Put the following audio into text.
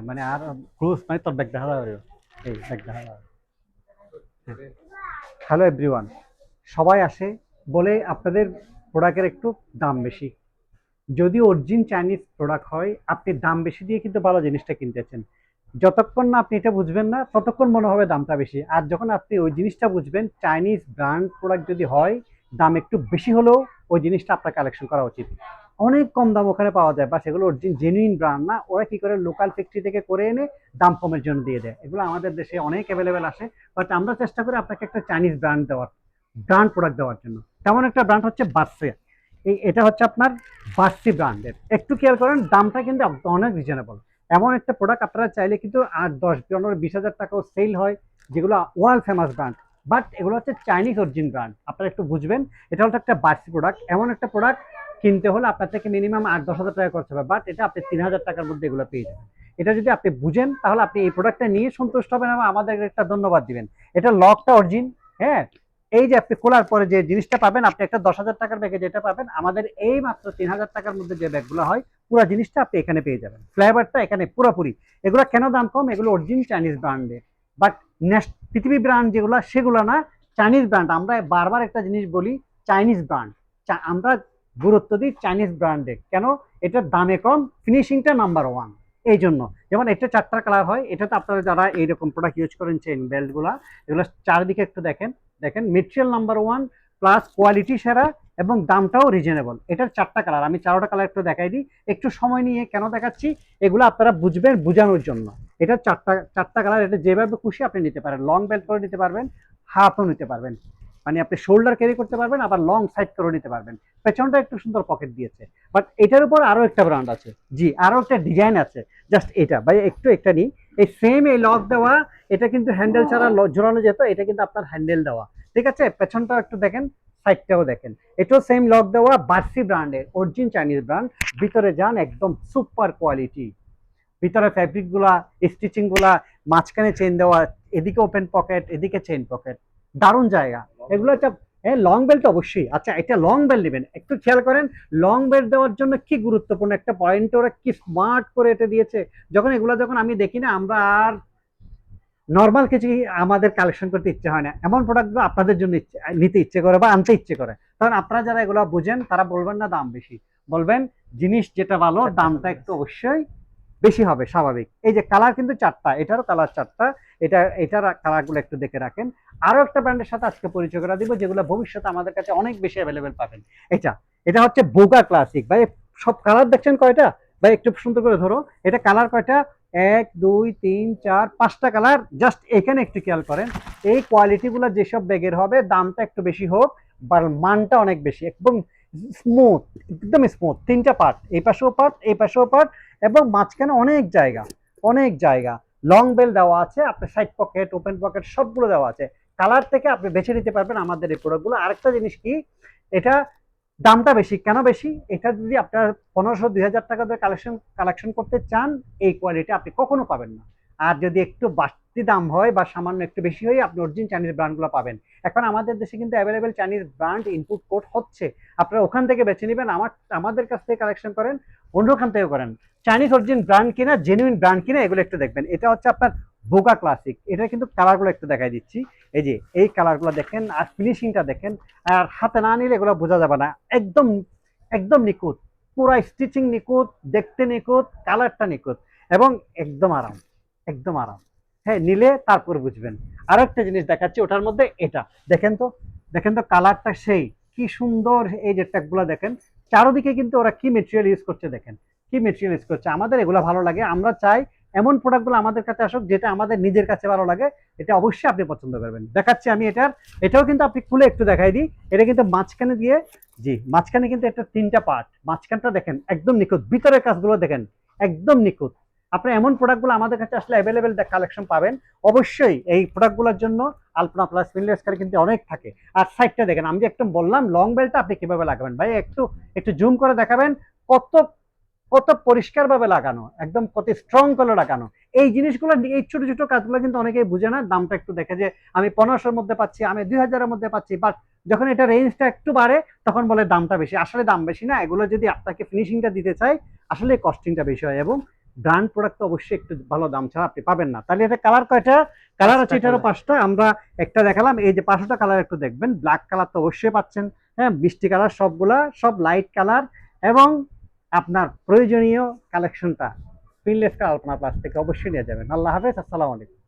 মানে আর ক্লোজ মানে তোর ব্যাগ দেখা যাবে এই ব্যাগ দেখা যাবে। হ্যালো এভরিওয়ান, সবাই আসে বলে আপনাদের প্রোডাক্টের একটু দাম বেশি। যদি অরিজিন চাইনিজ প্রোডাক্ট হয় আপনি দাম বেশি দিয়ে কিন্তু ভালো জিনিসটা কিনতেছেন। যতক্ষণ না আপনি এটা বুঝবেন না ততক্ষণ মনে হবে দামটা বেশি, আর যখন আপনি ওই জিনিসটা বুঝবেন চাইনিজ ব্র্যান্ড প্রোডাক্ট যদি হয় দাম একটু বেশি হলেও ওই জিনিসটা আপনার কালেকশন করা উচিত। অনেক কম দাম ওখানে পাওয়া যায়, বা সেগুলো অরিজিন জেনুইন ব্র্যান্ড না, ওরা কি করে লোকাল ফ্যাক্টরি থেকে করে এনে দাম কমের জন্য দিয়ে দেয়। এগুলো আমাদের দেশে অনেক অ্যাভেলেবেল আসে, বাট আমরা চেষ্টা করি আপনাকে একটা চাইনিজ ব্র্যান্ড প্রোডাক্ট দেওয়ার জন্য। তেমন একটা ব্র্যান্ড হচ্ছে বার্সে। এটা হচ্ছে আপনার বার্সি ব্র্যান্ডের। একটু খেয়াল করেন দামটা কিন্তু অনেক রিজনেবল। এমন একটা প্রোডাক্ট আপনারা চাইলে কিন্তু 8, 10, 15, 20 হাজার টাকাও সেল হয়, যেগুলো ওয়ার্ল্ড ফেমাস ব্র্যান্ড। বাট এগুলো হচ্ছে চাইনিজ অরিজিন ব্র্যান্ড, আপনারা একটু বুঝবেন। এটা হচ্ছে একটা বার্সি প্রোডাক্ট। এমন একটা প্রোডাক্ট কিনতে হলে আপনার থেকে মিনিমাম 8, 10 হাজার টাকা খরচ হবে, বাট এটা আপনি 3,000 টাকার মধ্যে এগুলো পেয়ে যাবেন। এটা যদি আপনি বুঝেন তাহলে আপনি এই প্রোডাক্টটা নিয়ে সন্তুষ্ট হবেন এবং আমাদের একটা ধন্যবাদ দিবেন। এটা লকটা অরিজিন। হ্যাঁ, এই যে আপনি খোলার পরে যে জিনিসটা পাবেন, আপনি একটা 10,000 টাকার ব্যাগে যেটা পাবেন, আমাদের এই মাত্র 3,000 টাকার মধ্যে যে ব্যাগগুলো হয় পুরো জিনিসটা আপনি এখানে পেয়ে যাবেন। ফ্লেভারটা এখানে পুরোপুরি। এগুলো কেন দাম কম? এগুলো অরিজিন চাইনিজ ব্র্যান্ডের। বাট পৃথিবী ব্র্যান্ড যেগুলো সেগুলো না, চাইনিজ ব্র্যান্ড। আমরা বারবার একটা জিনিস বলি, চাইনিজ ব্র্যান্ড। আমরা গুরুত্ব দিই চাইনিজ ব্র্যান্ডে। কেন? এটার দামে কম, ফিনিশিংটা নাম্বার 1। এই জন্য যেমন এটা 4টা কালার হয়। এটাতে আপনারা যারা এইরকম প্রোডাক্ট ইউজ করেন চেইন বেল্ট গুলা, এগুলো চারিদিকে একটু দেখেন। দেখেন মেটেরিয়াল নাম্বার 1 প্লাস কোয়ালিটি সেরা এবং দামটাও রিজনেবল। এটার 4টা কালার, আমি 4টা কালার একটু দেখাই দিই। একটু সময় নিয়ে কেন দেখাচ্ছি, এগুলো আপনারা বুঝবেন বোঝানোর জন্য। এটা 4টা কালার। এটা যেভাবে খুশি আপনি নিতে পারেন, লং বেল্ট করে নিতে পারবেন, হাফও নিতে পারবেন, মানে আপনি শোল্ডার ক্যারি করতে পারবেন, আবার লং সাইড করে নিতে পারবেন। পেছনটা একটু সুন্দর পকেট দিয়েছে। বাট এটার উপর আরো একটা ব্র্যান্ড আছে, জি আরো একটা ডিজাইন আছে। জাস্ট এটা ভাই একটু একটা নিই। এই সেম এই লক দেওয়া, এটা কিন্তু হ্যান্ডেল ছাড়া জোড়ানো যেত, এটা কিন্তু আপনার হ্যান্ডেল দেওয়া। ঠিক আছে, পেছনটাও একটু দেখেন, সাইডটাও দেখেন। এটাও সেম লক দেওয়া, বার্সি ব্র্যান্ডের, অরিজিন চাইনিজ ব্র্যান্ড। ভিতরে যান, একদম সুপার কোয়ালিটি। ভিতরে ফ্যাব্রিক গুলা, স্টিচিং গুলা, মাঝখানে চেন দেওয়া, এদিকে ওপেন পকেট, এদিকে চেন পকেট, দারুণ জায়গা। এগুলো একটা লং বেল্ট অবশ্যই। আচ্ছা, এটা লং বেল্ট নেবেন, একটু খেয়াল করেন লং বেল্ট দেওয়ার জন্য কি গুরুত্বপূর্ণ একটা পয়েন্ট ওরা কি স্মার্ট করে এটা দিয়েছে। যখন আমি দেখি না, আমরা আর নর্মাল কিছু আমাদের কালেকশন করতে ইচ্ছে হয় না, এমন প্রোডাক্টগুলো আপনাদের জন্য নিতে ইচ্ছে করে বা আনতে ইচ্ছে করে। কারণ আপনারা যারা এগুলো বুঝেন তারা বলবেন না দাম বেশি, বলবেন জিনিস যেটা ভালো দামটা একটু অবশ্যই বেশি হবে, স্বাভাবিক। এই যে কালার কিন্তু 4টা, এটারও কালার 4টা। এটার কালারগুলো একটু দেখে রাখেন। আরো একটা ব্র্যান্ডের সাথে আজকে পরিচয় করে দিব, যেগুলো ভবিষ্যতে আমাদের কাছে অনেক বেশি অ্যাভেলেবেল পাবেন। এটা এটা হচ্ছে বোগা ক্লাসিক। ভাই সব কালার দেখছেন কয়টা? ভাই একটু সুন্দর করে ধরো। এটা কালার কয়টা? 1, 2, 3, 4, 5টা কালার। জাস্ট এখানে একটু খেয়াল করেন, এই কোয়ালিটি গুলো যেসব ব্যাগের হবে দামটা একটু বেশি হোক, বা মানটা অনেক বেশি, একদম স্মুথ, একদম স্মুথ। 3টা পার্ট, এই পাশেও পার্ট, এই পাশেও পার্ট, এবং মাঝখানে অনেক জায়গা, অনেক জায়গা। লং বেল দেওয়া আছে, আপনার সাইড পকেট, ওপেন পকেট সবগুলো দেওয়া আছে। কালার থেকে আপনি বেছে নিতে পারবেন আমাদের এই প্রোডাক্টগুলো। আরেকটা জিনিস কি, এটা দামটা বেশি কেন বেশি? এটা যদি আপনার 1,500, 2,000 টাকা দিয়ে কালেকশন করতে চান, এই কোয়ালিটি আপনি কখনো পাবেন না। আর যদি একটু বাড়তি দাম হয় বা সামান্য একটু বেশি হয়, আপনি অরিজিন চাইনিজ ব্র্যান্ডগুলো পাবেন। এখন আমাদের দেশে কিন্তু available Chinese brand input code হচ্ছে, আপনারা ওখান থেকে বেছে নেবেন। আমাদের কাছ থেকে কালেকশন করেন, অন্যখান থেকে করেন। চাইনিজ অরিজিন ব্র্যান্ড কিনা, জেনুইন ব্র্যান্ড কিনা, এগুলো একটু দেখবেন। এটা হচ্ছে আপনার বোগা ক্লাসিক। এটা কিন্তু কালারগুলো একটু দেখাই দিচ্ছি। এই যে এই কালারগুলো দেখেন, আর ফিনিশিংটা দেখেন। আর হাতে না নিলে এগুলো বোঝা যাবে না। একদম একদম নিখুঁত, পুরা স্টিচিং নিখুঁত, দেখতে নিখুঁত, কালারটা নিখুঁত, এবং একদম আরাম, একদম আরাম। হ্যাঁ, নিলে তারপর বুঝবেন। আরো একটা জিনিস দেখাচ্ছি, ওটার মধ্যে এটা দেখেন তো, দেখেন তো কালারটা সেই কি সুন্দর। এই যে ট্যাগগুলো দেখেন, চারোদিকে কিন্তু ওরা কি মেটেরিয়াল ইউজ করছে, দেখেন কি মেটেরিয়াল ইউজ করছে। আমাদের এগুলো ভালো লাগে, আমরা চাই এমন প্রোডাক্টগুলো আমাদের কাছে আসুক যেটা আমাদের নিজের কাছে ভালো লাগে। এটা অবশ্যই আপনি পছন্দ করবেন। দেখাচ্ছি আমি এটাও কিন্তু আপনি খুলে একটু দেখাই দিই। এটা কিন্তু মাঝখানে দিয়ে, জি মাঝখানে কিন্তু একটা 3টা পার্ট, মাঝখানটা দেখেন একদম নিখুঁত, ভিতরের কাজগুলো দেখেন একদম নিখুঁত। আপনি এমন প্রোডাক্টগুলো আমাদের কাছে আসলে অ্যাভেলেবেল কালেকশন পাবেন। অবশ্যই এই প্রোডাক্টগুলোর জন্য আলপনা প্লাস ফিনলেস কিন্তু অনেক থাকে। আর সাইডটা দেখেন, আমি যে একদম বললাম লং বেলটা আপনি কিভাবে লাগাবেন, ভাই একটু একটু জুম করে দেখাবেন কত কত পরিষ্কার ভাবে লাগানো, একদম কত স্ট্রং করে লাগানো। এই জিনিসগুলো, এই ছোট ছোট কাজগুলো কিন্তু অনেকেই বুঝে না। দামটা একটু দেখে যে আমি 1500-র মধ্যে পাচ্ছি, আমি 2,000-এর মধ্যে পাচ্ছি, বাট যখন এটা রেঞ্জটা একটু বাড়ে তখন বলে দামটা বেশি। আসলে দাম বেশি না, এগুলো যদি আপনাকে ফিনিশিংটা দিতে চাই আসলে কস্টিংটা বেশি হয়। এবং ব্র্যান্ড প্রোডাক্ট তো অবশ্যই একটু ভালো দাম ছাড়া আপনি পাবেন না। তাহলে এটা কালার কয়টা? কালার আছে এটারও 5টা, আমরা একটা দেখালাম। এই যে 5টা কালার একটু দেখবেন। ব্ল্যাক কালার তো অবশ্যই পাচ্ছেন, হ্যাঁ, মিষ্টি কালার সবগুলা, সব লাইট কালার, এবং আপনার প্রয়োজনীয় কালেকশনটা পিনলেস কালার প্লাস থেকে অবশ্যই নিয়ে যাবেন। আল্লাহ হাফেজ, আসসালামু আলাইকুম।